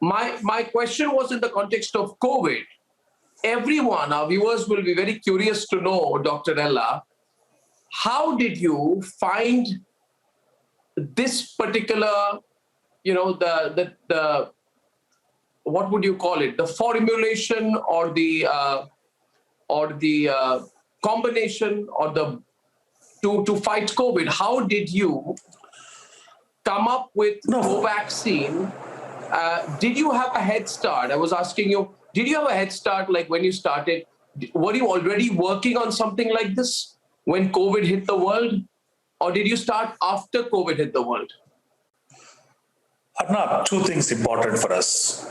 My question was in the context of COVID. Everyone, our viewers will be very curious to know, Dr. Ella, how did you find this particular, the what would you call it, the formulation or the combination or the to fight COVID? How did you come up with COVAXIN? Did you have a head start? I was asking you, did you have a head start like when you started? Were you already working on something like this when COVID hit the world? Or did you start after COVID hit the world? Arnab, two things important for us.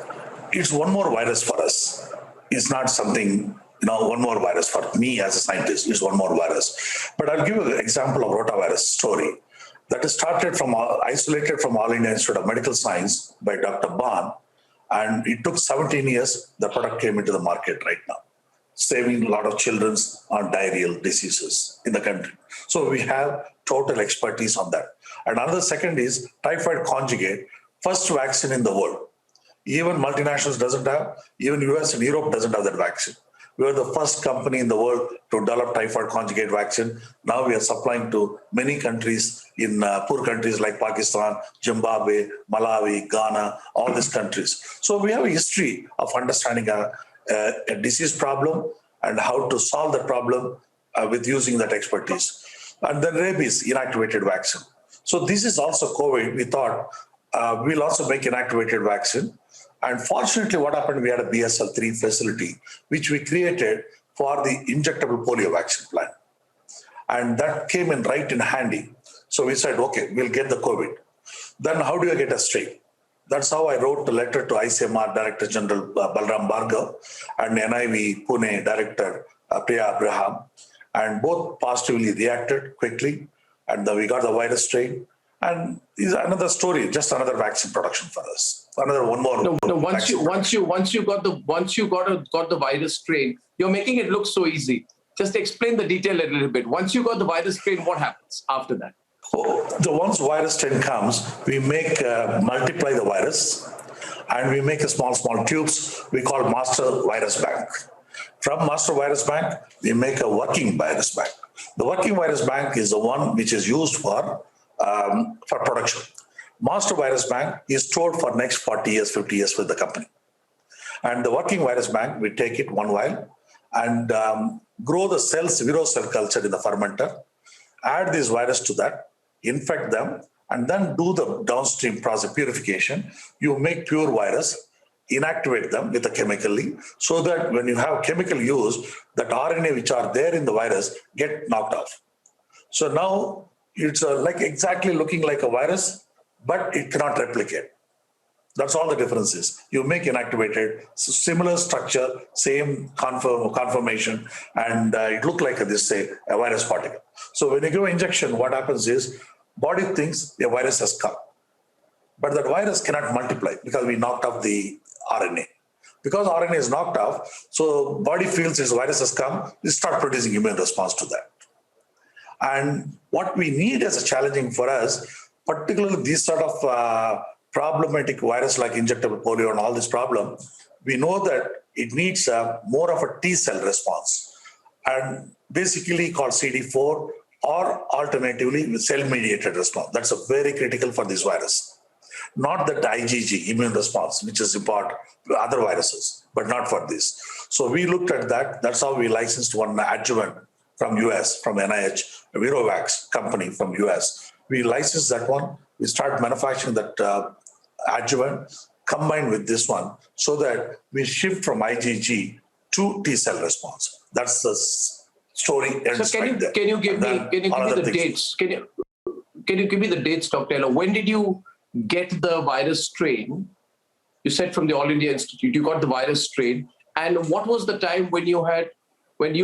It's one more virus for us. It's not something, one more virus for me as a scientist. It's one more virus. But I'll give you an example of rotavirus story that is isolated from All India Institute of Medical Science by Dr. Ban. And it took 17 years, the product came into the market right now, saving a lot of children on diarrheal diseases in the country. So we have total expertise on that. And another second is typhoid conjugate, first vaccine in the world. Even multinationals doesn't have, even US and Europe doesn't have that vaccine. We were the first company in the world to develop typhoid conjugate vaccine. Now we are supplying to many countries in poor countries like Pakistan, Zimbabwe, Malawi, Ghana, all these countries. So we have a history of understanding a disease problem and how to solve the problem with using that expertise. And then rabies, inactivated vaccine. So this is also COVID. We thought we'll also make inactivated vaccine. And fortunately, what happened, we had a BSL-3 facility, which we created for the injectable polio vaccine plan. And that came in right in handy. So we said, okay, we'll get the COVID. Then how do you get a strain? That's how I wrote a letter to ICMR Director General Balram Bhargav and NIV Pune Director Priya Abraham. And both positively reacted quickly. And then we got the virus strain. And is another story, just another vaccine production for us. Another one more. Once you got the virus strain, you're making it look so easy. Just explain the detail a little bit. Once you got the virus strain, what happens after that? Once virus strain comes, we make multiply the virus, and we make a small tubes we call master virus bank. From master virus bank, we make a working virus bank. The working virus bank is the one which is used for production. Master virus bank is stored for next 40 years, 50 years with the company. And the working virus bank, we take it one while and grow the cells, viro cell culture in the fermenter, add this virus to that, infect them, and then do the downstream process purification. You make pure virus, inactivate them with a chemically, so that when you have chemical use, that RNA which are there in the virus get knocked off. So now it's like exactly looking like a virus, but it cannot replicate. That's all the difference is. You make inactivated, similar structure, same conformation, and it look like this, say, a virus particle. So when you give injection, what happens is, body thinks a virus has come. But that virus cannot multiply because we knocked off the RNA. Because RNA is knocked off, so body feels this virus has come, we start producing immune response to that. And what we need as a challenging for us, particularly these sort of problematic virus like injectable polio and all this problem, we know that it needs more of a T cell response, and basically called CD4 or alternatively with cell-mediated response. That's a very critical for this virus. Not that IgG, immune response, which is important for other viruses, but not for this. So we looked at that. That's how we licensed one adjuvant from US, from NIH, a Virovax company from US. We licensed that one. We start manufacturing that adjuvant combined with this one so that we shift from IgG to T cell response. That's the story. So can you give me the dates? Can you give me the dates, Dr. Ella? When did you get the virus strain? You said from the All India Institute, you got the virus strain. And what was the time when you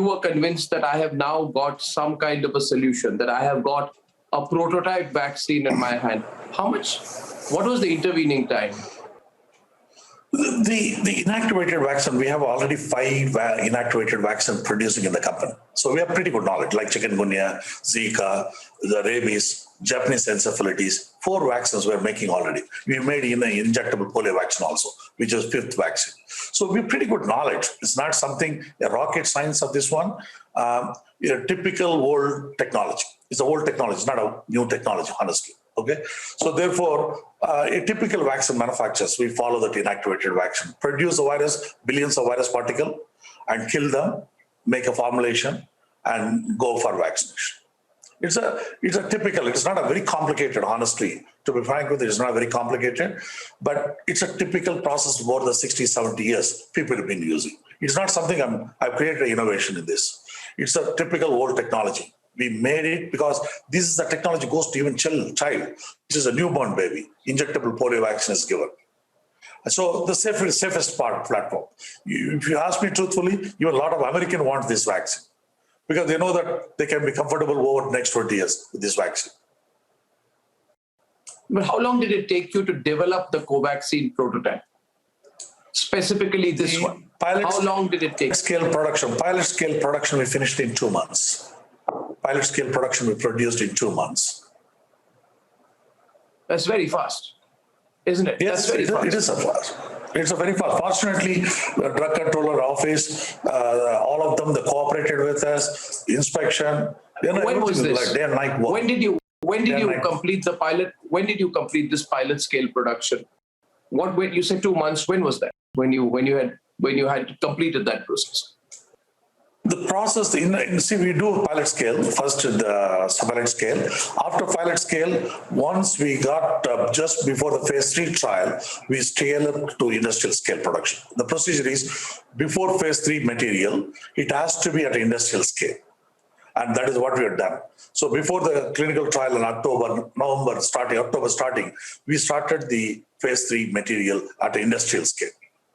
were convinced that I have now got some kind of a solution, that I have got a prototype vaccine in my hand? What was the intervening time? The inactivated vaccine, we have already 5 inactivated vaccine producing in the company. So we have pretty good knowledge, like chikungunya, Zika, the rabies, Japanese encephalitis, 4 vaccines we're making already. We made in the injectable polio vaccine also, which is 5th vaccine. So we have pretty good knowledge. It's not something, a rocket science of this one. A typical old technology. It's an old technology, it's not a new technology, honestly. Okay, so therefore, a typical vaccine manufacturers, we follow that inactivated vaccine, produce the virus, billions of virus particle, and kill them, make a formulation, and go for vaccination. It's a typical. It's not a very complicated, honestly. To be frank with you, it's not very complicated, but it's a typical process of more than 60, 70 years people have been using. It's not something I've created an innovation in this. It's a typical old technology. We made it because this is the technology goes to even child. This is a newborn baby. Injectable polio vaccine is given. So the safest platform. If you ask me truthfully, even a lot of Americans want this vaccine because they know that they can be comfortable over the next 20 years with this vaccine. But how long did it take you to develop the COVAXIN prototype? Specifically this one. How long did it take? Pilot scale production we finished in 2 months. Pilot scale production we produced in 2 months. That's very fast, isn't it? Yes, it is a fast. It's a very fast. Fortunately, the drug controller office, all of them, they cooperated with us. Inspection. When was this? Like day and night work. When did you complete the pilot? When did you complete this pilot scale production? When you said 2 months? When was that? When you had completed that process? The process, see, we do pilot scale, first the pilot scale. After pilot scale, once we got just before the phase 3 trial, we scale up to industrial scale production. The procedure is before phase 3 material, it has to be at industrial scale. And that is what we have done. So before the clinical trial in October starting, we started the phase 3 material at industrial scale.